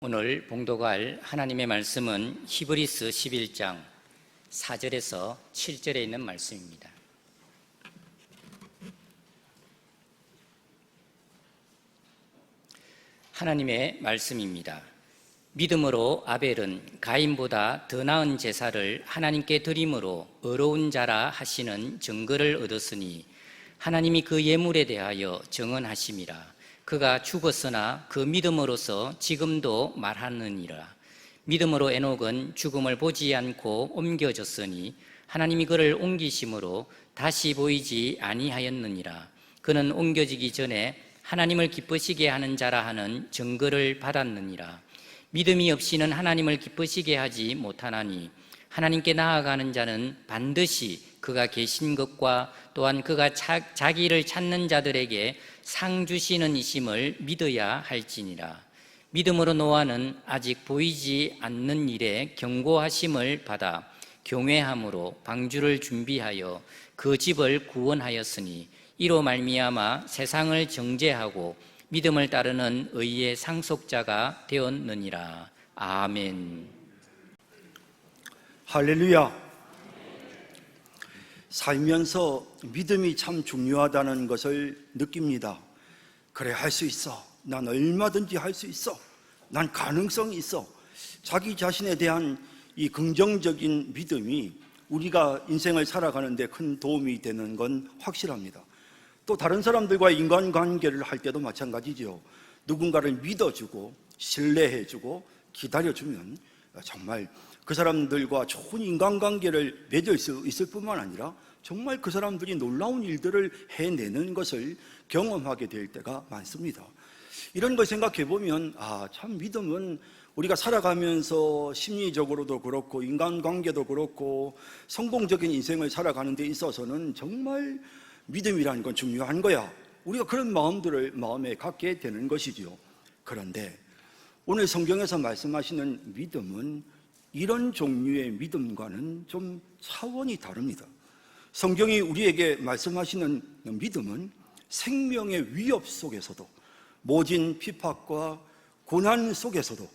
오늘 봉독할 하나님의 말씀은 히브리서 11장 4절에서 7절에 있는 말씀입니다. 하나님의 말씀입니다. 믿음으로 아벨은 가인보다 더 나은 제사를 하나님께 드림으로 의로운 자라 하시는 증거를 얻었으니 하나님이 그 예물에 대하여 정언하심이라. 그가 죽었으나 그 믿음으로서 지금도 말하느니라. 믿음으로 에녹은 죽음을 보지 않고 옮겨졌으니 하나님이 그를 옮기심으로 다시 보이지 아니하였느니라. 그는 옮겨지기 전에 하나님을 기쁘시게 하는 자라 하는 증거를 받았느니라. 믿음이 없이는 하나님을 기쁘시게 하지 못하나니 하나님께 나아가는 자는 반드시 그가 계신 것과 또한 그가 자기를 찾는 자들에게 상 주시는 이심을 믿어야 할지니라. 믿음으로 노아는 아직 보이지 않는 일에 경고하심을 받아 경외함으로 방주를 준비하여 그 집을 구원하였으니 이로 말미암아 세상을 정죄하고 믿음을 따르는 의의 상속자가 되었느니라. 아멘. 할렐루야. 살면서 믿음이 참 중요하다는 것을 느낍니다. 그래, 할 수 있어. 난 얼마든지 할 수 있어. 난 가능성이 있어. 자기 자신에 대한 이 긍정적인 믿음이 우리가 인생을 살아가는 데 큰 도움이 되는 건 확실합니다. 또 다른 사람들과의 인간관계를 할 때도 마찬가지죠. 누군가를 믿어주고 신뢰해주고 기다려주면 정말 그 사람들과 좋은 인간관계를 맺을 수 있을 뿐만 아니라 정말 그 사람들이 놀라운 일들을 해내는 것을 경험하게 될 때가 많습니다. 이런 걸 생각해 보면 참 믿음은 우리가 살아가면서 심리적으로도 그렇고 인간관계도 그렇고 성공적인 인생을 살아가는 데 있어서는 정말 믿음이라는 건 중요한 거야. 우리가 그런 마음들을 마음에 갖게 되는 것이죠. 그런데 오늘 성경에서 말씀하시는 믿음은 이런 종류의 믿음과는 좀 차원이 다릅니다. 성경이 우리에게 말씀하시는 믿음은 생명의 위협 속에서도 모진 핍박과 고난 속에서도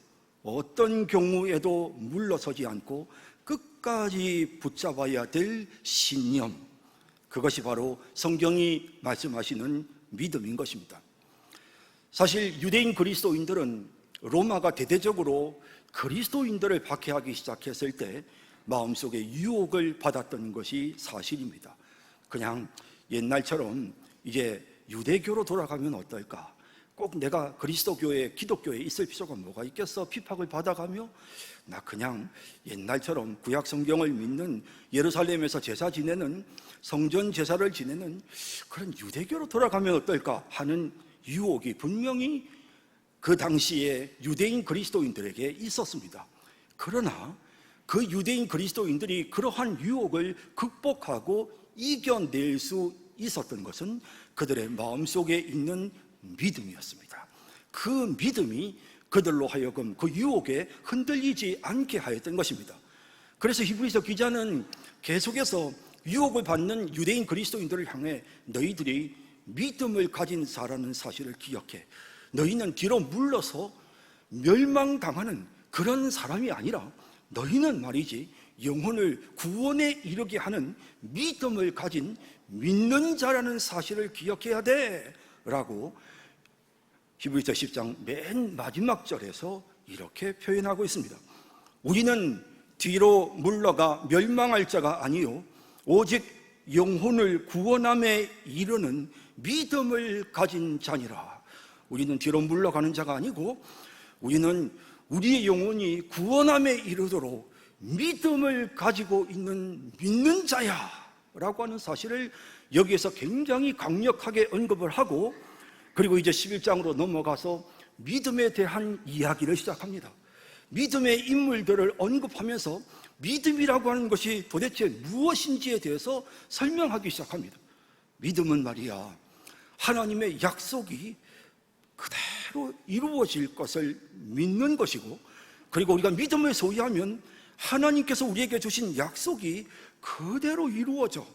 어떤 경우에도 물러서지 않고 끝까지 붙잡아야 될 신념, 그것이 바로 성경이 말씀하시는 믿음인 것입니다. 사실 유대인 그리스도인들은 로마가 대대적으로 그리스도인들을 박해하기 시작했을 때 마음속에 유혹을 받았던 것이 사실입니다. 그냥 옛날처럼 이제 유대교로 돌아가면 어떨까? 꼭 내가 그리스도교회, 기독교에 있을 필요가 뭐가 있겠어? 핍박을 받아가며 나 그냥 옛날처럼 구약 성경을 믿는 예루살렘에서 제사 지내는 성전 제사를 지내는 그런 유대교로 돌아가면 어떨까 하는 유혹이 분명히 그 당시에 유대인 그리스도인들에게 있었습니다. 그러나 그 유대인 그리스도인들이 그러한 유혹을 극복하고 이겨낼 수 있었던 것은 그들의 마음속에 있는 믿음이었습니다. 그 믿음이 그들로 하여금 그 유혹에 흔들리지 않게 하였던 것입니다. 그래서 히브리서 기자는 계속해서 유혹을 받는 유대인 그리스도인들을 향해 너희들이 믿음을 가진 자라는 사실을 기억해. 너희는 뒤로 물러서 멸망당하는 그런 사람이 아니라 너희는 말이지 영혼을 구원에 이르게 하는 믿음을 가진 믿는 자라는 사실을 기억해야 돼 라고 히브리서 10장 맨 마지막 절에서 이렇게 표현하고 있습니다. 우리는 뒤로 물러가 멸망할 자가 아니요 오직 영혼을 구원함에 이르는 믿음을 가진 자니라. 우리는 뒤로 물러가는 자가 아니고 우리는 우리의 영혼이 구원함에 이르도록 믿음을 가지고 있는 믿는 자야 라고 하는 사실을 여기에서 굉장히 강력하게 언급을 하고, 그리고 이제 11장으로 넘어가서 믿음에 대한 이야기를 시작합니다. 믿음의 인물들을 언급하면서 믿음이라고 하는 것이 도대체 무엇인지에 대해서 설명하기 시작합니다. 믿음은 말이야, 하나님의 약속이 그대로 이루어질 것을 믿는 것이고, 그리고 우리가 믿음을 소유하면 하나님께서 우리에게 주신 약속이 그대로 이루어져.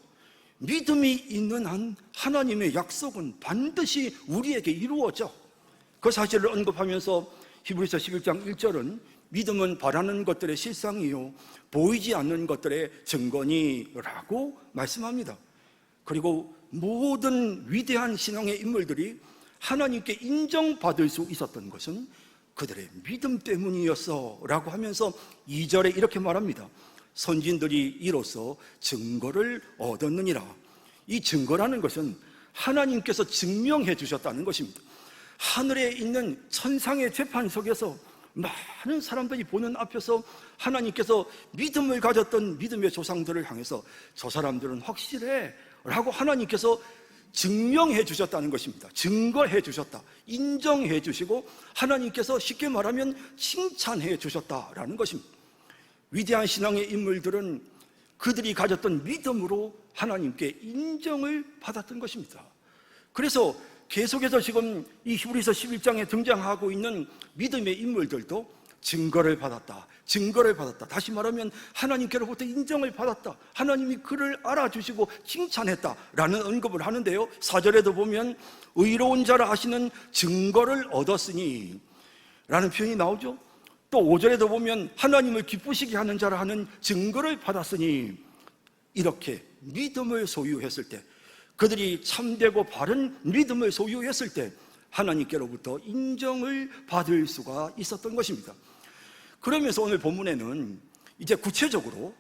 믿음이 있는 한 하나님의 약속은 반드시 우리에게 이루어져. 그 사실을 언급하면서 히브리서 11장 1절은 믿음은 바라는 것들의 실상이요 보이지 않는 것들의 증거니라고 말씀합니다. 그리고 모든 위대한 신앙의 인물들이 하나님께 인정받을 수 있었던 것은 그들의 믿음 때문이었어 라고 하면서 2절에 이렇게 말합니다. 선진들이 이로써 증거를 얻었느니라. 이 증거라는 것은 하나님께서 증명해 주셨다는 것입니다. 하늘에 있는 천상의 재판석에서 많은 사람들이 보는 앞에서 하나님께서 믿음을 가졌던 믿음의 조상들을 향해서 저 사람들은 확실해 라고 하나님께서 증명해 주셨다는 것입니다. 증거해 주셨다, 인정해 주시고 하나님께서 쉽게 말하면 칭찬해 주셨다라는 것입니다. 위대한 신앙의 인물들은 그들이 가졌던 믿음으로 하나님께 인정을 받았던 것입니다. 그래서 계속해서 지금 이 히브리서 11장에 등장하고 있는 믿음의 인물들도 증거를 받았다, 증거를 받았다. 다시 말하면 하나님께로부터 인정을 받았다, 하나님이 그를 알아주시고 칭찬했다라는 언급을 하는데요, 4절에도 보면 의로운 자라 하시는 증거를 얻었으니 라는 표현이 나오죠. 또 5절에도 보면 하나님을 기쁘시게 하는 자라 하는 증거를 받았으니, 이렇게 믿음을 소유했을 때, 그들이 참되고 바른 믿음을 소유했을 때 하나님께로부터 인정을 받을 수가 있었던 것입니다. 그러면서 오늘 본문에는 이제 구체적으로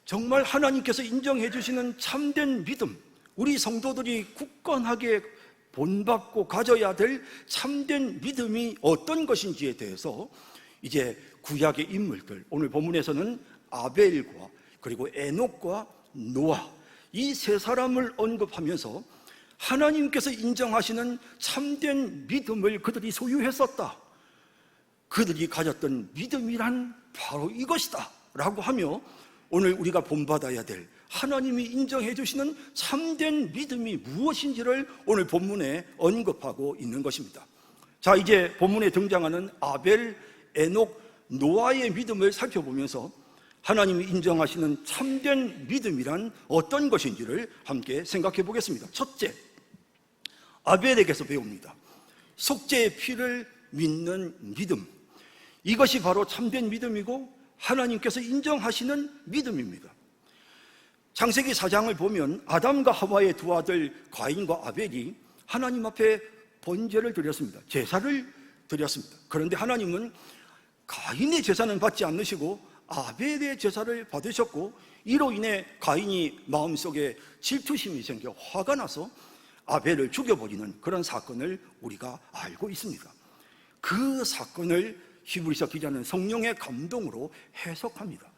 정말 하나님께서 인정해 주시는 참된 믿음, 우리 성도들이 굳건하게 본받고 가져야 될 참된 믿음이 어떤 것인지에 대해서 이제 구약의 인물들, 오늘 본문에서는 아벨과 그리고 에녹과 노아, 이 세 사람을 언급하면서 하나님께서 인정하시는 참된 믿음을 그들이 소유했었다, 그들이 가졌던 믿음이란 바로 이것이다 라고 하며 오늘 우리가 본받아야 될 하나님이 인정해 주시는 참된 믿음이 무엇인지를 오늘 본문에 언급하고 있는 것입니다. 자, 이제 본문에 등장하는 아벨, 에녹, 노아의 믿음을 살펴보면서 하나님이 인정하시는 참된 믿음이란 어떤 것인지를 함께 생각해 보겠습니다. 첫째, 아벨에게서 배웁니다. 속죄의 피를 믿는 믿음, 이것이 바로 참된 믿음이고 하나님께서 인정하시는 믿음입니다. 창세기 4장을 보면 아담과 하와의 두 아들 가인과 아벨이 하나님 앞에 번제를 드렸습니다. 제사를 드렸습니다. 그런데 하나님은 가인의 제사는 받지 않으시고 아벨의 제사를 받으셨고, 이로 인해 가인이 마음속에 질투심이 생겨 화가 나서 아벨을 죽여버리는 그런 사건을 우리가 알고 있습니다. 그 사건을 히브리서 기자는 성령의 감동으로 해석합니다.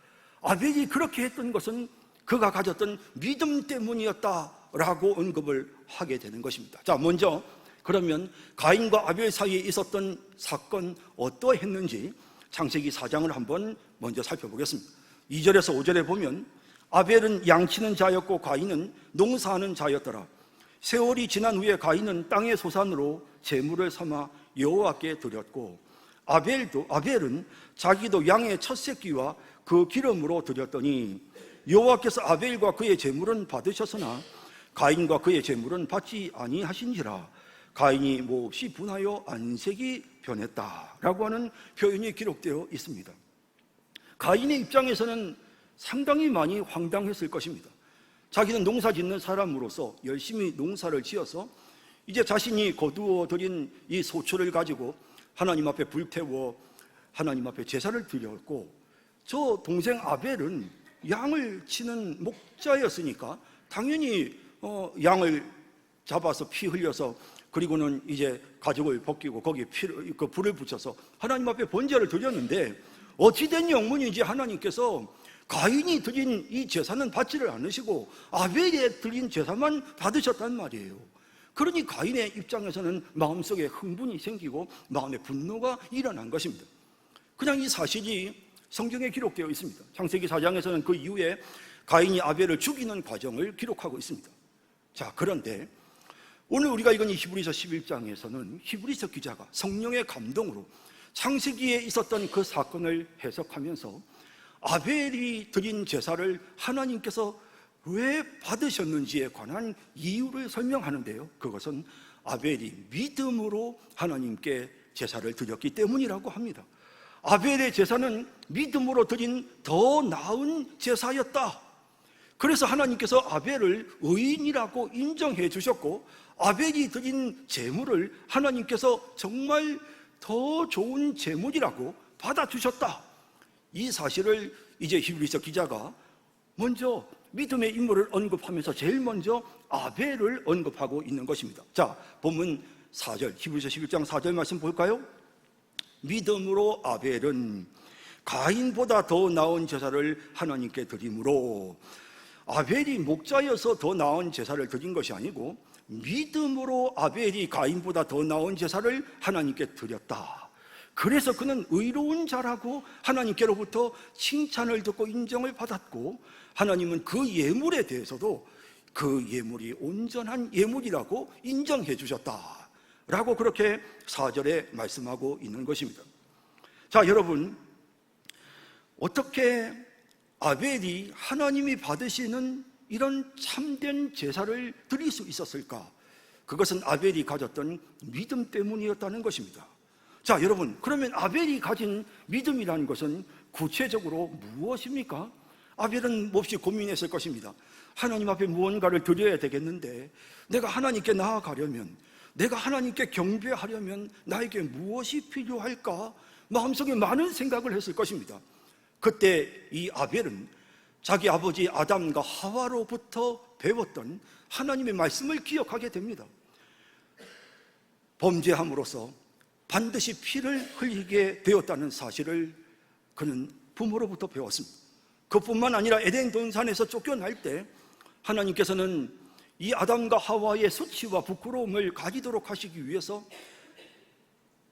아벨이 그렇게 했던 것은 그가 가졌던 믿음 때문이었다라고 언급을 하게 되는 것입니다. 자, 먼저 그러면 가인과 아벨 사이에 있었던 사건 어떠했는지 창세기 4장을 한번 먼저 살펴보겠습니다. 2절에서 5절에 보면 아벨은 양치는 자였고 가인은 농사하는 자였더라. 세월이 지난 후에 가인은 땅의 소산으로 제물을 삼아 여호와께 드렸고, 아벨은 자기도 양의 첫 새끼와 그 기름으로 드렸더니 여호와께서 아벨과 그의 제물은 받으셨으나 가인과 그의 제물은 받지 아니하신지라. 가인이 몹시 분하여 안색이 변했다라고 하는 표현이 기록되어 있습니다. 가인의 입장에서는 상당히 많이 황당했을 것입니다. 자기는 농사 짓는 사람으로서 열심히 농사를 지어서 이제 자신이 거두어 드린 이 소초를 가지고 하나님 앞에 불태워 하나님 앞에 제사를 드렸고, 저 동생 아벨은 양을 치는 목자였으니까 당연히 양을 잡아서 피 흘려서, 그리고는 이제 가죽을 벗기고 거기에 불을 붙여서 하나님 앞에 번제를 드렸는데, 어찌된 영문인지 하나님께서 가인이 드린 이 제사는 받지를 않으시고 아벨이 드린 제사만 받으셨단 말이에요. 그러니 가인의 입장에서는 마음속에 흥분이 생기고 마음에 분노가 일어난 것입니다. 그냥 이 사실이 성경에 기록되어 있습니다. 창세기 4장에서는 그 이후에 가인이 아벨을 죽이는 과정을 기록하고 있습니다. 자, 그런데 오늘 우리가 읽은 이 히브리서 11장에서는 히브리서 기자가 성령의 감동으로 창세기에 있었던 그 사건을 해석하면서 아벨이 드린 제사를 하나님께서 왜 받으셨는지에 관한 이유를 설명하는데요, 그것은 아벨이 믿음으로 하나님께 제사를 드렸기 때문이라고 합니다. 아벨의 제사는 믿음으로 드린 더 나은 제사였다. 그래서 하나님께서 아벨을 의인이라고 인정해 주셨고, 아벨이 드린 제물을 하나님께서 정말 더 좋은 제물이라고 받아주셨다. 이 사실을 이제 히브리서 기자가 먼저 믿음의 인물을 언급하면서 제일 먼저 아벨을 언급하고 있는 것입니다. 자, 본문 4절, 히브리서 11장 4절 말씀 볼까요? 믿음으로 아벨은 가인보다 더 나은 제사를 하나님께 드림으로. 아벨이 목자여서 더 나은 제사를 드린 것이 아니고 믿음으로 아벨이 가인보다 더 나은 제사를 하나님께 드렸다. 그래서 그는 의로운 자라고 하나님께로부터 칭찬을 듣고 인정을 받았고, 하나님은 그 예물에 대해서도 그 예물이 온전한 예물이라고 인정해 주셨다 라고 그렇게 4절에 말씀하고 있는 것입니다. 자, 여러분, 어떻게 아벨이 하나님이 받으시는 이런 참된 제사를 드릴 수 있었을까? 그것은 아벨이 가졌던 믿음 때문이었다는 것입니다. 자, 여러분, 그러면 아벨이 가진 믿음이라는 것은 구체적으로 무엇입니까? 아벨은 몹시 고민했을 것입니다. 하나님 앞에 무언가를 드려야 되겠는데, 내가 하나님께 나아가려면, 내가 하나님께 경배하려면 나에게 무엇이 필요할까? 마음속에 많은 생각을 했을 것입니다. 그때 이 아벨은 자기 아버지 아담과 하와로부터 배웠던 하나님의 말씀을 기억하게 됩니다. 범죄함으로써 반드시 피를 흘리게 되었다는 사실을 그는 부모로부터 배웠습니다. 그뿐만 아니라 에덴 동산에서 쫓겨날 때 하나님께서는 이 아담과 하와의 수치와 부끄러움을 가지도록 하시기 위해서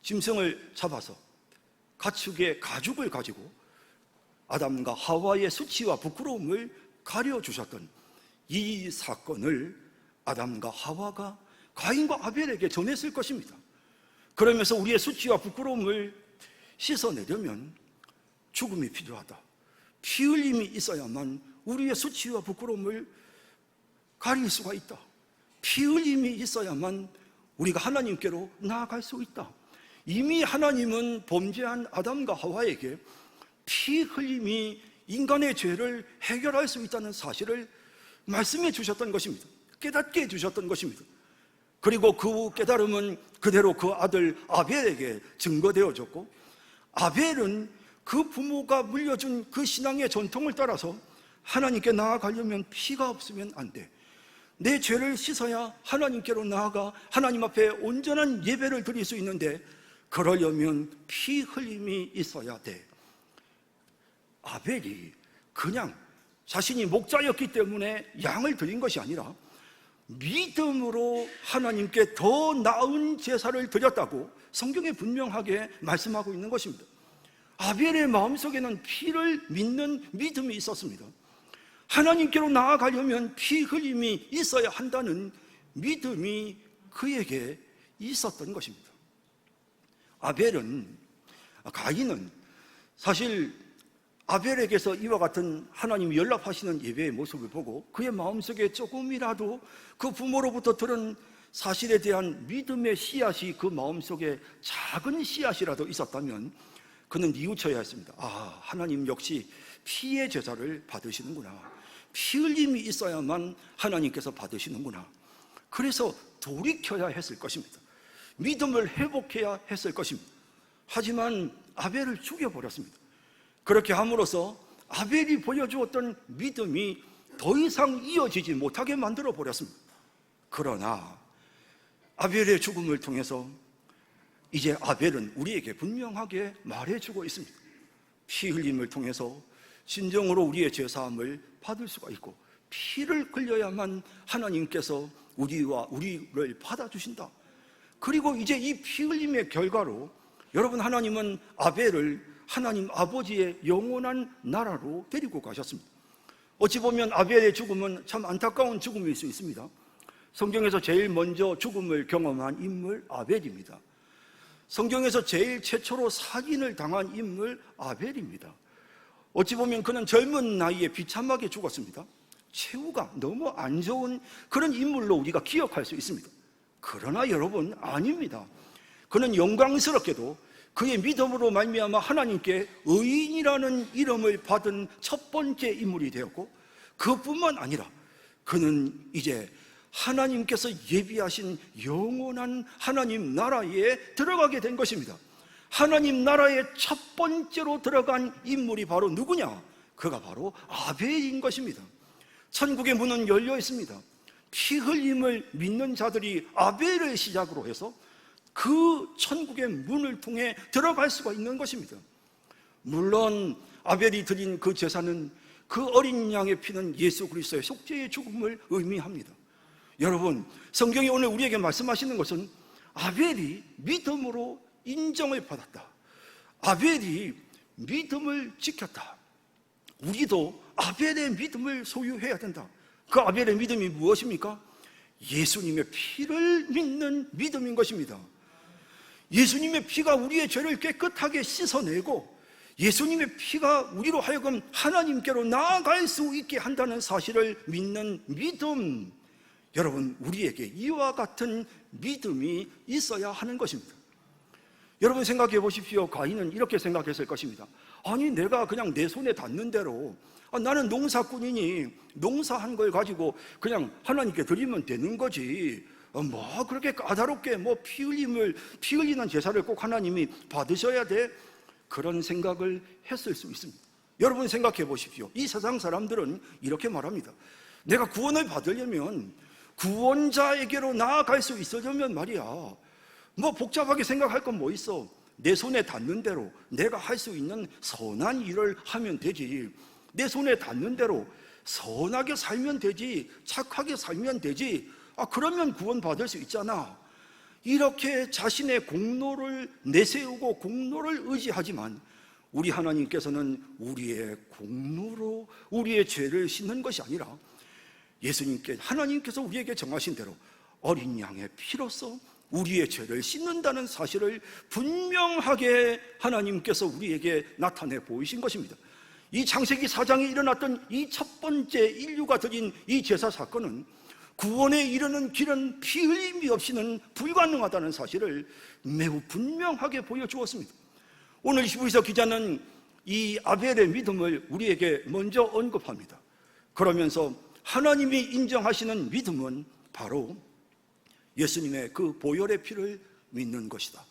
짐승을 잡아서 가축의 가죽을 가지고 아담과 하와의 수치와 부끄러움을 가려주셨던 이 사건을 아담과 하와가 가인과 아벨에게 전했을 것입니다. 그러면서 우리의 수치와 부끄러움을 씻어내려면 죽음이 필요하다. 피 흘림이 있어야만 우리의 수치와 부끄러움을 가릴 수가 있다. 피 흘림이 있어야만 우리가 하나님께로 나아갈 수 있다. 이미 하나님은 범죄한 아담과 하와에게 피 흘림이 인간의 죄를 해결할 수 있다는 사실을 말씀해 주셨던 것입니다. 깨닫게 해주셨던 것입니다. 그리고 그 깨달음은 그대로 그 아들 아벨에게 증거되어졌고, 아벨은 그 부모가 물려준 그 신앙의 전통을 따라서 하나님께 나아가려면 피가 없으면 안 돼. 내 죄를 씻어야 하나님께로 나아가 하나님 앞에 온전한 예배를 드릴 수 있는데, 그러려면 피 흘림이 있어야 돼. 아벨이 그냥 자신이 목자였기 때문에 양을 드린 것이 아니라 믿음으로 하나님께 더 나은 제사를 드렸다고 성경에 분명하게 말씀하고 있는 것입니다. 아벨의 마음속에는 피를 믿는 믿음이 있었습니다. 하나님께로 나아가려면 피 흘림이 있어야 한다는 믿음이 그에게 있었던 것입니다. 가인은 사실 아벨에게서 이와 같은 하나님이 연락하시는 예배의 모습을 보고 그의 마음속에 조금이라도 그 부모로부터 들은 사실에 대한 믿음의 씨앗이 그 마음속에 작은 씨앗이라도 있었다면 그는 뉘우쳐야 했습니다. 아, 하나님 역시 피의 제사를 받으시는구나. 피 흘림이 있어야만 하나님께서 받으시는구나. 그래서 돌이켜야 했을 것입니다. 믿음을 회복해야 했을 것입니다. 하지만 아벨을 죽여버렸습니다. 그렇게 함으로써 아벨이 보여주었던 믿음이 더 이상 이어지지 못하게 만들어 버렸습니다. 그러나 아벨의 죽음을 통해서 이제 아벨은 우리에게 분명하게 말해주고 있습니다. 피 흘림을 통해서 진정으로 우리의 죄사함을 받을 수가 있고, 피를 흘려야만 하나님께서 우리를 받아주신다. 그리고 이제 이 피 흘림의 결과로 여러분, 하나님은 아벨을 하나님 아버지의 영원한 나라로 데리고 가셨습니다. 어찌 보면 아벨의 죽음은 참 안타까운 죽음일 수 있습니다. 성경에서 제일 먼저 죽음을 경험한 인물 아벨입니다. 성경에서 제일 최초로 살인을 당한 인물 아벨입니다. 어찌 보면 그는 젊은 나이에 비참하게 죽었습니다. 최후가 너무 안 좋은 그런 인물로 우리가 기억할 수 있습니다. 그러나 여러분, 아닙니다. 그는 영광스럽게도 그의 믿음으로 말미암아 하나님께 의인이라는 이름을 받은 첫 번째 인물이 되었고, 그뿐만 아니라 그는 이제 하나님께서 예비하신 영원한 하나님 나라에 들어가게 된 것입니다. 하나님 나라에 첫 번째로 들어간 인물이 바로 누구냐? 그가 바로 아벨인 것입니다. 천국의 문은 열려 있습니다. 피 흘림을 믿는 자들이 아벨을 시작으로 해서 그 천국의 문을 통해 들어갈 수가 있는 것입니다. 물론 아벨이 드린 그 제사는, 그 어린 양의 피는 예수 그리스도의 속죄의 죽음을 의미합니다. 여러분, 성경이 오늘 우리에게 말씀하시는 것은 아벨이 믿음으로 인정을 받았다, 아벨이 믿음을 지켰다. 우리도 아벨의 믿음을 소유해야 된다. 그 아벨의 믿음이 무엇입니까? 예수님의 피를 믿는 믿음인 것입니다. 예수님의 피가 우리의 죄를 깨끗하게 씻어내고, 예수님의 피가 우리로 하여금 하나님께로 나아갈 수 있게 한다는 사실을 믿는 믿음. 여러분, 우리에게 이와 같은 믿음이 있어야 하는 것입니다. 여러분 생각해 보십시오. 가인은 이렇게 생각했을 것입니다. 아니, 내가 그냥 내 손에 닿는 대로, 나는 농사꾼이니 농사한 걸 가지고 그냥 하나님께 드리면 되는 거지, 뭐 그렇게 까다롭게 피 흘리는 제사를 꼭 하나님이 받으셔야 돼? 그런 생각을 했을 수 있습니다. 여러분 생각해 보십시오. 이 세상 사람들은 이렇게 말합니다. 내가 구원을 받으려면, 구원자에게로 나아갈 수 있으려면 말이야, 복잡하게 생각할 건 뭐 있어? 내 손에 닿는 대로 내가 할 수 있는 선한 일을 하면 되지, 내 손에 닿는 대로 선하게 살면 되지, 착하게 살면 되지, 그러면 구원받을 수 있잖아. 이렇게 자신의 공로를 내세우고 공로를 의지하지만, 우리 하나님께서는 우리의 공로로 우리의 죄를 씻는 것이 아니라 하나님께서 우리에게 정하신 대로 어린 양의 피로써 우리의 죄를 씻는다는 사실을 분명하게 하나님께서 우리에게 나타내 보이신 것입니다. 이 창세기 4장에 일어났던 이 첫 번째 인류가 드린 이 제사 사건은, 구원에 이르는 길은 피 흘림이 없이는 불가능하다는 사실을 매우 분명하게 보여주었습니다. 오늘 히브리서 기자는 이 아벨의 믿음을 우리에게 먼저 언급합니다. 그러면서 하나님이 인정하시는 믿음은 바로 예수님의 그 보혈의 피를 믿는 것이다,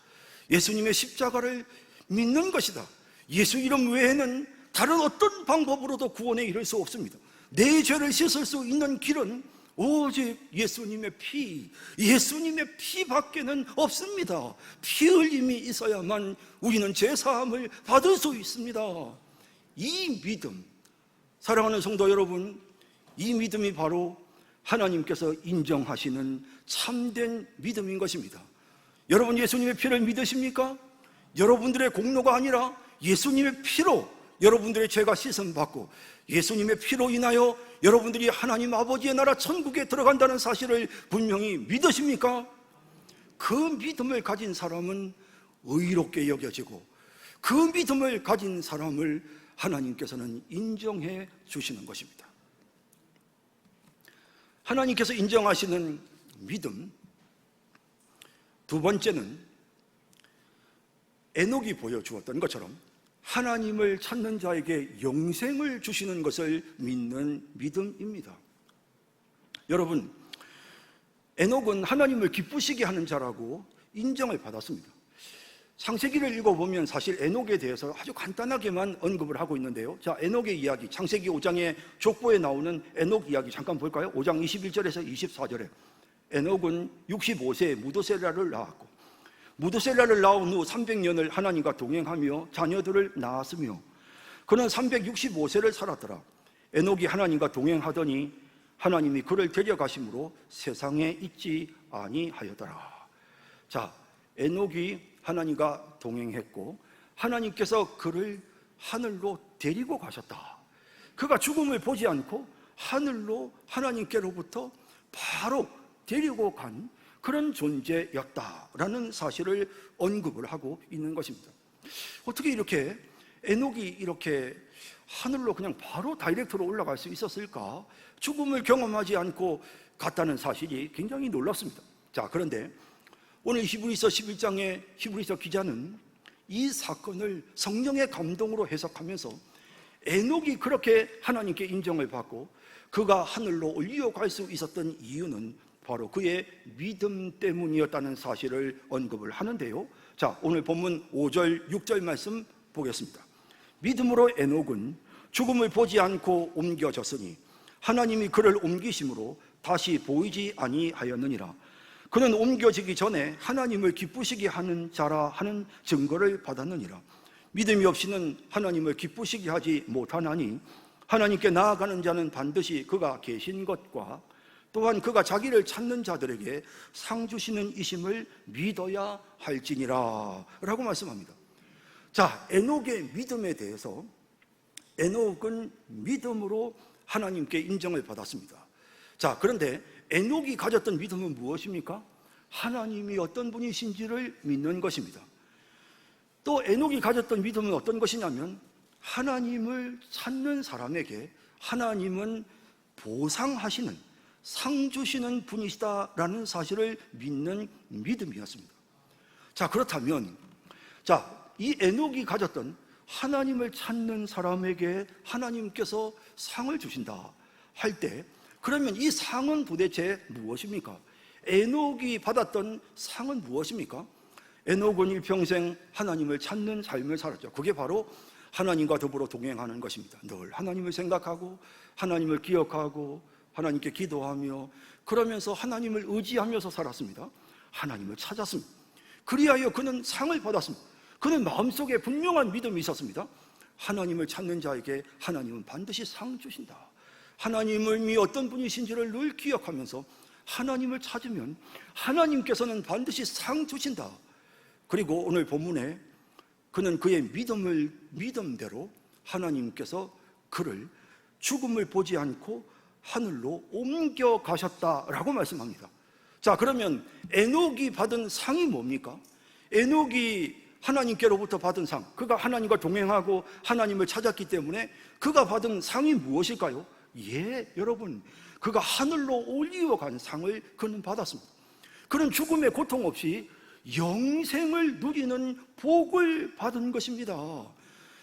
예수님의 십자가를 믿는 것이다, 예수 이름 외에는 다른 어떤 방법으로도 구원에 이를 수 없습니다. 내 죄를 씻을 수 있는 길은 오직 예수님의 피밖에는 없습니다. 피 흘림이 있어야만 우리는 죄사함을 받을 수 있습니다. 이 믿음, 사랑하는 성도 여러분, 이 믿음이 바로 하나님께서 인정하시는 참된 믿음인 것입니다. 여러분, 예수님의 피를 믿으십니까? 여러분들의 공로가 아니라 예수님의 피로 여러분들의 죄가 씻음받고, 예수님의 피로 인하여 여러분들이 하나님 아버지의 나라 천국에 들어간다는 사실을 분명히 믿으십니까? 그 믿음을 가진 사람은 의롭게 여겨지고, 그 믿음을 가진 사람을 하나님께서는 인정해 주시는 것입니다. 하나님께서 인정하시는 믿음, 두 번째는 에녹이 보여주었던 것처럼 하나님을 찾는 자에게 영생을 주시는 것을 믿는 믿음입니다. 여러분, 에녹은 하나님을 기쁘시게 하는 자라고 인정을 받았습니다. 창세기를 읽어보면 사실 에녹에 대해서 아주 간단하게만 언급을 하고 있는데요. 자, 에녹의 이야기, 창세기 5장의 족보에 나오는 에녹 이야기 잠깐 볼까요? 5장 21절에서 24절에 에녹은 65세에 무드셀라를 낳았고, 무드셀라를 낳은 후 300년을 하나님과 동행하며 자녀들을 낳았으며, 그는 365세를 살았더라. 에녹이 하나님과 동행하더니 하나님이 그를 데려가심으로 세상에 있지 아니하였더라. 자, 에녹이 하나님과 동행했고 하나님께서 그를 하늘로 데리고 가셨다. 그가 죽음을 보지 않고 하늘로 하나님께로부터 바로 데리고 간 그런 존재였다라는 사실을 언급을 하고 있는 것입니다. 어떻게 이렇게 에녹이 이렇게 하늘로 그냥 바로 다이렉트로 올라갈 수 있었을까? 죽음을 경험하지 않고 갔다는 사실이 굉장히 놀랍습니다. 자, 그런데 오늘 히브리서 11장의 히브리서 기자는 이 사건을 성령의 감동으로 해석하면서 에녹이 그렇게 하나님께 인정을 받고 그가 하늘로 올려갈 수 있었던 이유는 바로 그의 믿음 때문이었다는 사실을 언급을 하는데요. 자, 오늘 본문 5절, 6절 말씀 보겠습니다. 믿음으로 에녹은 죽음을 보지 않고 옮겨졌으니 하나님이 그를 옮기심으로 다시 보이지 아니하였느니라. 그는 옮겨지기 전에 하나님을 기쁘시게 하는 자라 하는 증거를 받았느니라. 믿음이 없이는 하나님을 기쁘시게 하지 못하나니 하나님께 나아가는 자는 반드시 그가 계신 것과 또한 그가 자기를 찾는 자들에게 상 주시는 이심을 믿어야 할지니라 라고 말씀합니다. 자, 에녹의 믿음에 대해서 에녹은 믿음으로 하나님께 인정을 받았습니다. 자, 그런데 에녹이 가졌던 믿음은 무엇입니까? 하나님이 어떤 분이신지를 믿는 것입니다. 또 에녹이 가졌던 믿음은 어떤 것이냐면 하나님을 찾는 사람에게 하나님은 보상하시는, 상 주시는 분이시다라는 사실을 믿는 믿음이었습니다. 자, 그렇다면 이 에녹이 가졌던 하나님을 찾는 사람에게 하나님께서 상을 주신다 할 때, 그러면 이 상은 도대체 무엇입니까? 에녹이 받았던 상은 무엇입니까? 에녹은 일평생 하나님을 찾는 삶을 살았죠. 그게 바로 하나님과 더불어 동행하는 것입니다. 늘 하나님을 생각하고 하나님을 기억하고 하나님께 기도하며 그러면서 하나님을 의지하면서 살았습니다. 하나님을 찾았습니다. 그리하여 그는 상을 받았습니다. 그는 마음속에 분명한 믿음이 있었습니다. 하나님을 찾는 자에게 하나님은 반드시 상 주신다. 하나님이 어떤 분이신지를 늘 기억하면서 하나님을 찾으면 하나님께서는 반드시 상 주신다. 그리고 오늘 본문에 그는 그의 믿음대로 하나님께서 그를 죽음을 보지 않고 하늘로 옮겨가셨다라고 말씀합니다. 자, 그러면 에녹이 받은 상이 뭡니까? 에녹이 하나님께로부터 받은 상, 그가 하나님과 동행하고 하나님을 찾았기 때문에 그가 받은 상이 무엇일까요? 여러분, 그가 하늘로 올리어간 상을 그는 받았습니다. 그는 죽음의 고통 없이 영생을 누리는 복을 받은 것입니다.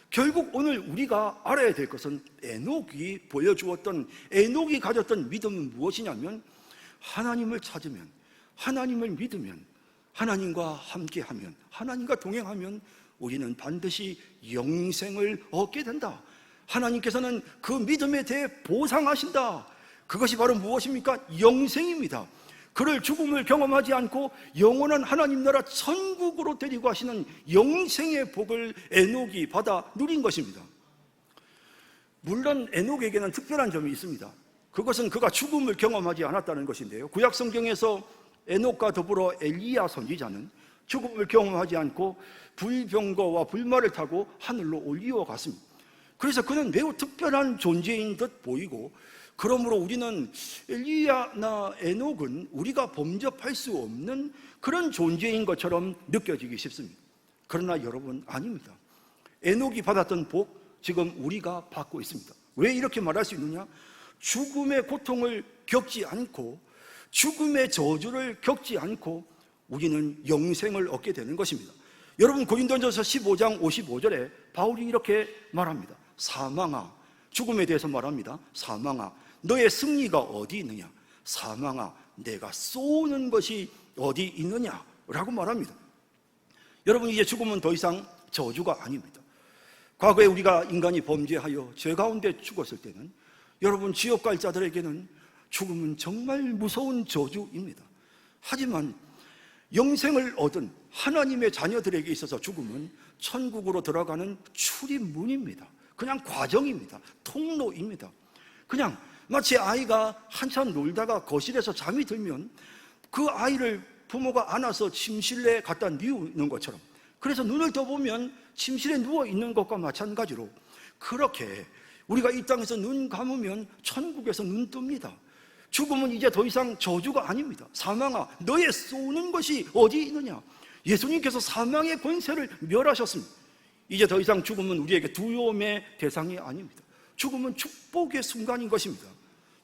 결국 오늘 우리가 알아야 될 것은 에녹이 보여주었던, 에녹이 가졌던 믿음은 무엇이냐면 하나님을 찾으면, 하나님을 믿으면, 하나님과 함께하면, 하나님과 동행하면 우리는 반드시 영생을 얻게 된다. 하나님께서는 그 믿음에 대해 보상하신다. 그것이 바로 무엇입니까? 영생입니다. 그를 죽음을 경험하지 않고 영원한 하나님 나라 천국으로 데리고 가시는 영생의 복을 에녹이 받아 누린 것입니다. 물론 에녹에게는 특별한 점이 있습니다. 그것은 그가 죽음을 경험하지 않았다는 것인데요. 구약 성경에서 에녹과 더불어 엘리야 선지자는 죽음을 경험하지 않고 불병거와 불말을 타고 하늘로 올리어 갔습니다. 그래서 그는 매우 특별한 존재인 듯 보이고, 그러므로 우리는 엘리야나 에녹은 우리가 범접할 수 없는 그런 존재인 것처럼 느껴지기 쉽습니다. 그러나 여러분, 아닙니다. 에녹이 받았던 복, 지금 우리가 받고 있습니다. 왜 이렇게 말할 수 있느냐? 죽음의 고통을 겪지 않고 죽음의 저주를 겪지 않고 우리는 영생을 얻게 되는 것입니다. 여러분, 고린도전서 15장 55절에 바울이 이렇게 말합니다. 사망아, 죽음에 대해서 말합니다. 사망아, 너의 승리가 어디 있느냐? 사망아, 내가 쏘는 것이 어디 있느냐? 라고 말합니다. 여러분, 이제 죽음은 더 이상 저주가 아닙니다. 과거에 우리가 인간이 범죄하여 죄 가운데 죽었을 때는, 여러분, 지옥 갈 자들에게는 죽음은 정말 무서운 저주입니다. 하지만 영생을 얻은 하나님의 자녀들에게 있어서 죽음은 천국으로 들어가는 출입문입니다. 그냥 과정입니다. 통로입니다. 그냥 마치 아이가 한참 놀다가 거실에서 잠이 들면 그 아이를 부모가 안아서 침실에 갖다 뉘우는 것처럼, 그래서 눈을 떠보면 침실에 누워있는 것과 마찬가지로 그렇게 우리가 이 땅에서 눈 감으면 천국에서 눈 뜹니다. 죽음은 이제 더 이상 저주가 아닙니다. 사망아, 너의 쏘는 것이 어디 있느냐? 예수님께서 사망의 권세를 멸하셨습니다. 이제 더 이상 죽음은 우리에게 두려움의 대상이 아닙니다. 죽음은 축복의 순간인 것입니다.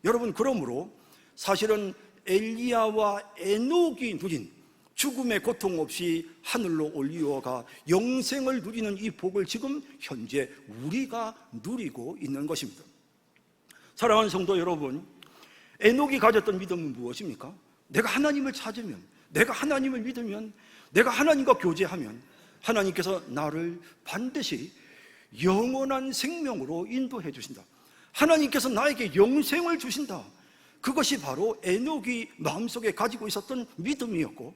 여러분, 그러므로 사실은 엘리야와 에녹이 누린 죽음의 고통 없이 하늘로 올리어가 영생을 누리는 이 복을 지금 현재 우리가 누리고 있는 것입니다. 사랑하는 성도 여러분, 에녹이 가졌던 믿음은 무엇입니까? 내가 하나님을 찾으면, 내가 하나님을 믿으면, 내가 하나님과 교제하면 하나님께서 나를 반드시 영원한 생명으로 인도해 주신다. 하나님께서 나에게 영생을 주신다. 그것이 바로 에녹이 마음속에 가지고 있었던 믿음이었고,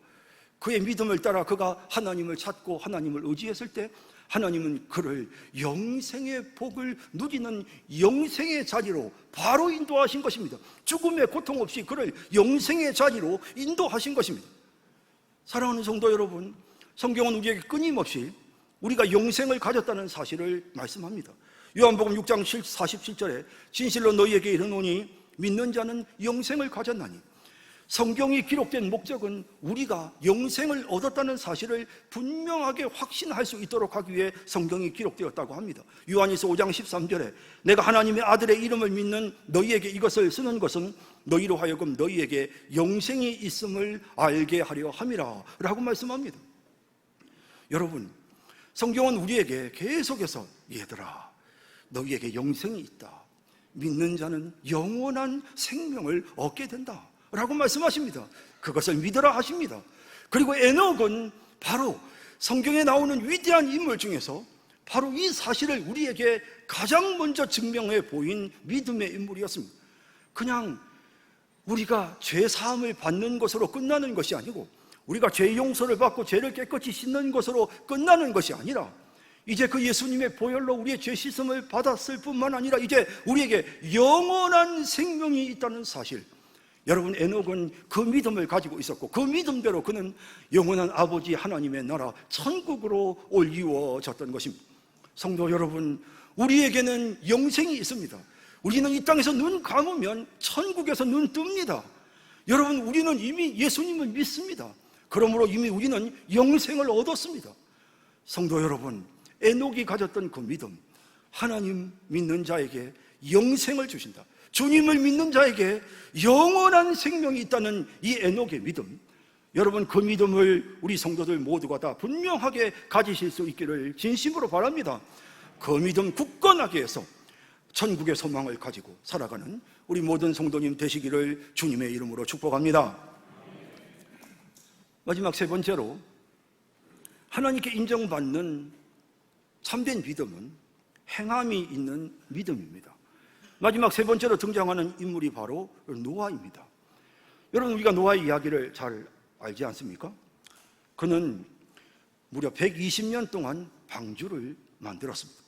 그의 믿음을 따라 그가 하나님을 찾고 하나님을 의지했을 때 하나님은 그를 영생의 복을 누리는 영생의 자리로 바로 인도하신 것입니다. 죽음의 고통 없이 그를 영생의 자리로 인도하신 것입니다. 사랑하는 성도 여러분, 성경은 우리에게 끊임없이 우리가 영생을 가졌다는 사실을 말씀합니다. 요한복음 6장 47절에 진실로 너희에게 이르노니 믿는 자는 영생을 가졌나니, 성경이 기록된 목적은 우리가 영생을 얻었다는 사실을 분명하게 확신할 수 있도록 하기 위해 성경이 기록되었다고 합니다. 요한일서 5장 13절에 내가 하나님의 아들의 이름을 믿는 너희에게 이것을 쓰는 것은 너희로 하여금 너희에게 영생이 있음을 알게 하려 함이라 라고 말씀합니다. 여러분, 성경은 우리에게 계속해서 얘들아, 너희에게 영생이 있다, 믿는 자는 영원한 생명을 얻게 된다 라고 말씀하십니다. 그것을 믿으라 하십니다. 그리고 에녹은 바로 성경에 나오는 위대한 인물 중에서 바로 이 사실을 우리에게 가장 먼저 증명해 보인 믿음의 인물이었습니다. 그냥 우리가 죄 사함을 받는 것으로 끝나는 것이 아니고, 우리가 죄 용서를 받고 죄를 깨끗이 씻는 것으로 끝나는 것이 아니라, 이제 그 예수님의 보혈로 우리의 죄 씻음을 받았을 뿐만 아니라 이제 우리에게 영원한 생명이 있다는 사실, 여러분, 에녹은 그 믿음을 가지고 있었고 그 믿음대로 그는 영원한 아버지 하나님의 나라 천국으로 올리워졌던 것입니다. 성도 여러분, 우리에게는 영생이 있습니다. 우리는 이 땅에서 눈 감으면 천국에서 눈 뜹니다. 여러분, 우리는 이미 예수님을 믿습니다. 그러므로 이미 우리는 영생을 얻었습니다. 성도 여러분, 에녹이 가졌던 그 믿음, 하나님 믿는 자에게 영생을 주신다, 주님을 믿는 자에게 영원한 생명이 있다는 이 에녹의 믿음, 여러분, 그 믿음을 우리 성도들 모두가 다 분명하게 가지실 수 있기를 진심으로 바랍니다. 그 믿음 굳건하게 해서 천국의 소망을 가지고 살아가는 우리 모든 성도님 되시기를 주님의 이름으로 축복합니다. 마지막 세 번째로, 하나님께 인정받는 참된 믿음은 행함이 있는 믿음입니다. 마지막 세 번째로 등장하는 인물이 바로 노아입니다. 여러분, 우리가 노아의 이야기를 잘 알지 않습니까? 그는 무려 120년 동안 방주를 만들었습니다.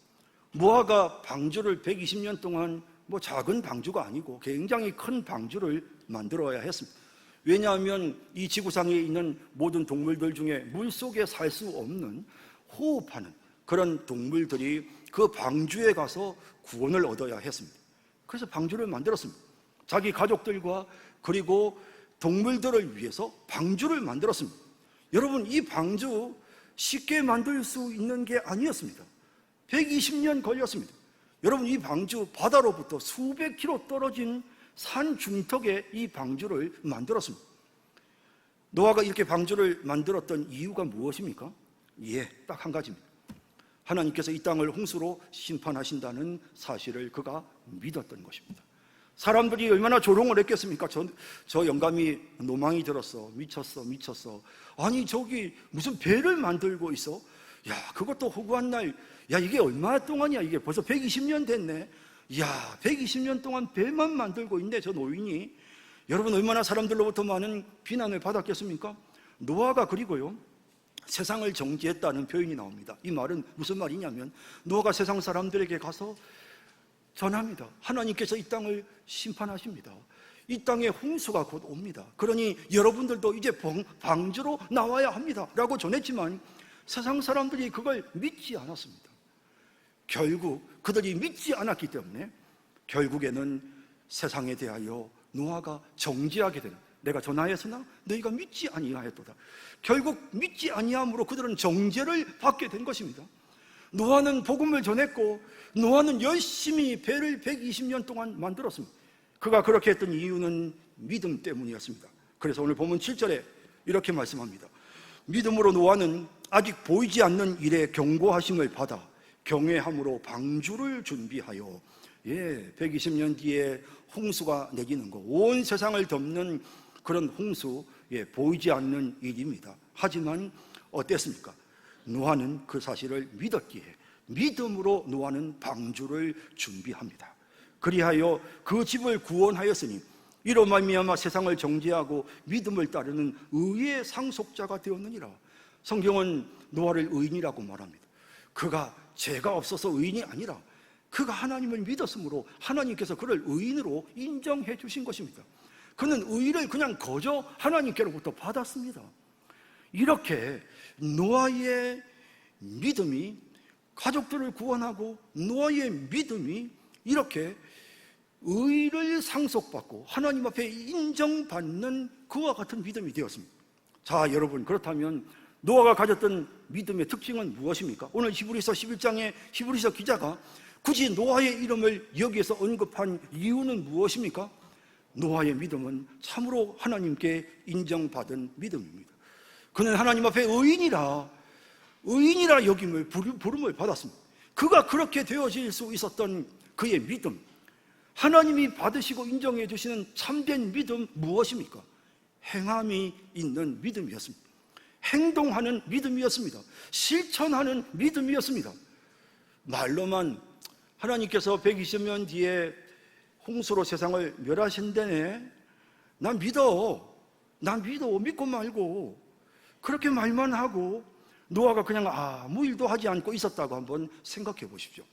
노아가 방주를 120년 동안 작은 방주가 아니고 굉장히 큰 방주를 만들어야 했습니다. 왜냐하면 이 지구상에 있는 모든 동물들 중에 물속에 살 수 없는 호흡하는 그런 동물들이 그 방주에 가서 구원을 얻어야 했습니다. 그래서 방주를 만들었습니다. 자기 가족들과 그리고 동물들을 위해서 방주를 만들었습니다. 여러분, 이 방주 쉽게 만들 수 있는 게 아니었습니다. 120년 걸렸습니다. 여러분, 이 방주 바다로부터 수백 킬로 떨어진 산 중턱에 이 방주를 만들었습니다. 노아가 이렇게 방주를 만들었던 이유가 무엇입니까? 딱 한 가지입니다. 하나님께서 이 땅을 홍수로 심판하신다는 사실을 그가 믿었던 것입니다. 사람들이 얼마나 조롱을 했겠습니까? 저 영감이 노망이 들었어, 미쳤어. 아니, 저기 무슨 배를 만들고 있어? 야, 그것도 허구한 날, 야, 이게 얼마 동안이야? 이게 벌써 120년 됐네. 야, 120년 동안 배만 만들고 있네, 저 노인이. 여러분, 얼마나 사람들로부터 많은 비난을 받았겠습니까? 노아가 그리고요, 세상을 정지했다는 표현이 나옵니다. 이 말은 무슨 말이냐면, 노아가 세상 사람들에게 가서 전합니다. 하나님께서 이 땅을 심판하십니다. 이 땅에 홍수가 곧 옵니다. 그러니 여러분들도 이제 방주로 나와야 합니다 라고 전했지만 세상 사람들이 그걸 믿지 않았습니다. 결국 그들이 믿지 않았기 때문에 결국에는 세상에 대하여 노아가 정죄하게 되는, 내가 전하였으나 너희가 믿지 아니하였도다. 결국 믿지 아니함으로 그들은 정죄를 받게 된 것입니다. 노아는 복음을 전했고 노아는 열심히 배를 120년 동안 만들었습니다. 그가 그렇게 했던 이유는 믿음 때문이었습니다. 그래서 오늘 본문 7절에 이렇게 말씀합니다. 믿음으로 노아는 아직 보이지 않는 일에 경고하심을 받아 경외함으로 방주를 준비하여 120년 뒤에 홍수가 내리는 거, 온 세상을 덮는 그런 홍수, 보이지 않는 일입니다. 하지만 어땠습니까? 노아는 그 사실을 믿었기에 믿음으로 노아는 방주를 준비합니다. 그리하여 그 집을 구원하였으니 이로 말미암아 세상을 정죄하고 믿음을 따르는 의의 상속자가 되었느니라. 성경은 노아를 의인이라고 말합니다. 그가 죄가 없어서 의인이 아니라 그가 하나님을 믿었으므로 하나님께서 그를 의인으로 인정해 주신 것입니다. 그는 의를 그냥 거저 하나님께로부터 받았습니다. 이렇게 노아의 믿음이 가족들을 구원하고 노아의 믿음이 이렇게 의를 상속받고 하나님 앞에 인정받는 그와 같은 믿음이 되었습니다. 자, 여러분, 그렇다면 노아가 가졌던 믿음의 특징은 무엇입니까? 오늘 히브리서 11장에 히브리서 기자가 굳이 노아의 이름을 여기에서 언급한 이유는 무엇입니까? 노아의 믿음은 참으로 하나님께 인정받은 믿음입니다. 그는 하나님 앞에 의인이라 여김을 부름을 받았습니다. 그가 그렇게 되어질 수 있었던 그의 믿음, 하나님이 받으시고 인정해 주시는 참된 믿음 무엇입니까? 행함이 있는 믿음이었습니다. 행동하는 믿음이었습니다. 실천하는 믿음이었습니다. 말로만 하나님께서 120년 뒤에 홍수로 세상을 멸하신다네, 난 믿어, 믿고 말고, 그렇게 말만 하고 노아가 그냥 아무 일도 하지 않고 있었다고 한번 생각해 보십시오.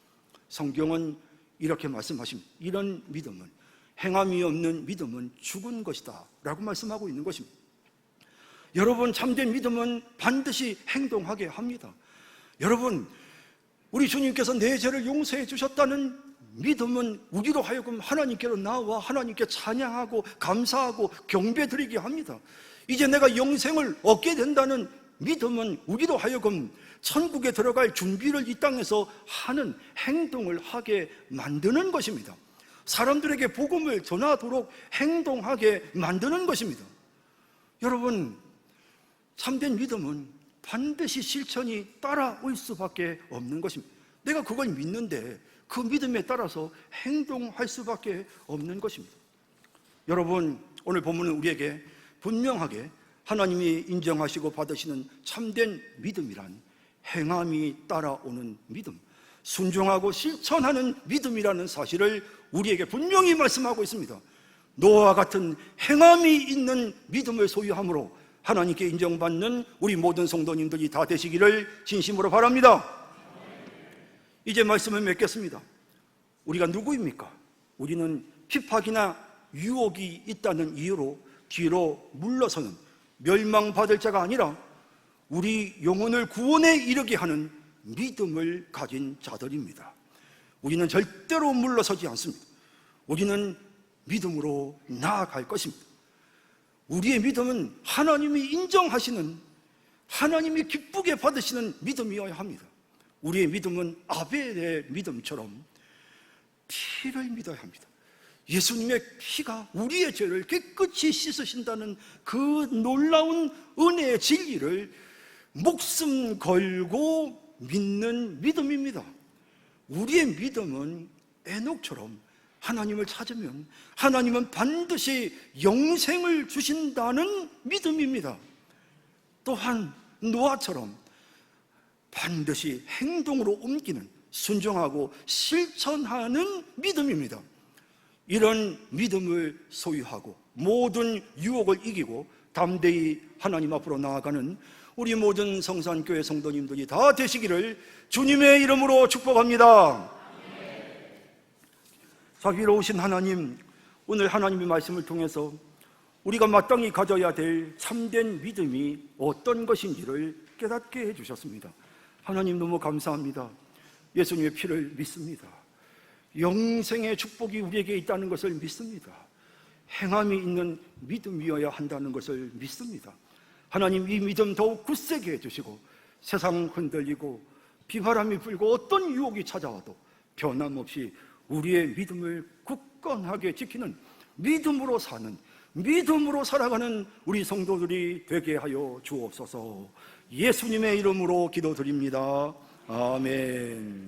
성경은 이렇게 말씀하십니다. 이런 믿음은, 행함이 없는 믿음은 죽은 것이다 라고 말씀하고 있는 것입니다. 여러분, 참된 믿음은 반드시 행동하게 합니다. 여러분, 우리 주님께서 내 죄를 용서해 주셨다는 믿음은 우리로 하여금 하나님께로 나와 하나님께 찬양하고 감사하고 경배드리게 합니다. 이제 내가 영생을 얻게 된다는 믿음은 우리로 하여금 천국에 들어갈 준비를 이 땅에서 하는 행동을 하게 만드는 것입니다. 사람들에게 복음을 전하도록 행동하게 만드는 것입니다. 여러분, 참된 믿음은 반드시 실천이 따라올 수밖에 없는 것입니다. 내가 그걸 믿는데 그 믿음에 따라서 행동할 수밖에 없는 것입니다. 여러분, 오늘 본문은 우리에게 분명하게 하나님이 인정하시고 받으시는 참된 믿음이란 행함이 따라오는 믿음, 순종하고 실천하는 믿음이라는 사실을 우리에게 분명히 말씀하고 있습니다. 노아와 같은 행함이 있는 믿음을 소유함으로 하나님께 인정받는 우리 모든 성도님들이 다 되시기를 진심으로 바랍니다. 이제 말씀을 맺겠습니다. 우리가 누구입니까? 우리는 핍박이나 유혹이 있다는 이유로 뒤로 물러서는 멸망받을 자가 아니라 우리 영혼을 구원에 이르게 하는 믿음을 가진 자들입니다. 우리는 절대로 물러서지 않습니다. 우리는 믿음으로 나아갈 것입니다. 우리의 믿음은 하나님이 인정하시는, 하나님이 기쁘게 받으시는 믿음이어야 합니다. 우리의 믿음은 아벨의 믿음처럼 피를 믿어야 합니다. 예수님의 피가 우리의 죄를 깨끗이 씻으신다는 그 놀라운 은혜의 진리를 목숨 걸고 믿는 믿음입니다. 우리의 믿음은 에녹처럼 하나님을 찾으면 하나님은 반드시 영생을 주신다는 믿음입니다. 또한 노아처럼 반드시 행동으로 옮기는, 순종하고 실천하는 믿음입니다. 이런 믿음을 소유하고 모든 유혹을 이기고 담대히 하나님 앞으로 나아가는 우리 모든 성산교회 성도님들이 다 되시기를 주님의 이름으로 축복합니다. 자비로우신 하나님, 오늘 하나님의 말씀을 통해서 우리가 마땅히 가져야 될 참된 믿음이 어떤 것인지를 깨닫게 해주셨습니다. 하나님, 너무 감사합니다. 예수님의 피를 믿습니다. 영생의 축복이 우리에게 있다는 것을 믿습니다. 행함이 있는 믿음이어야 한다는 것을 믿습니다. 하나님, 이 믿음 더욱 굳세게 해주시고 세상 흔들리고 비바람이 불고 어떤 유혹이 찾아와도 변함없이 우리의 믿음을 굳건하게 지키는, 믿음으로 사는, 믿음으로 살아가는 우리 성도들이 되게 하여 주옵소서. 예수님의 이름으로 기도드립니다. 아멘.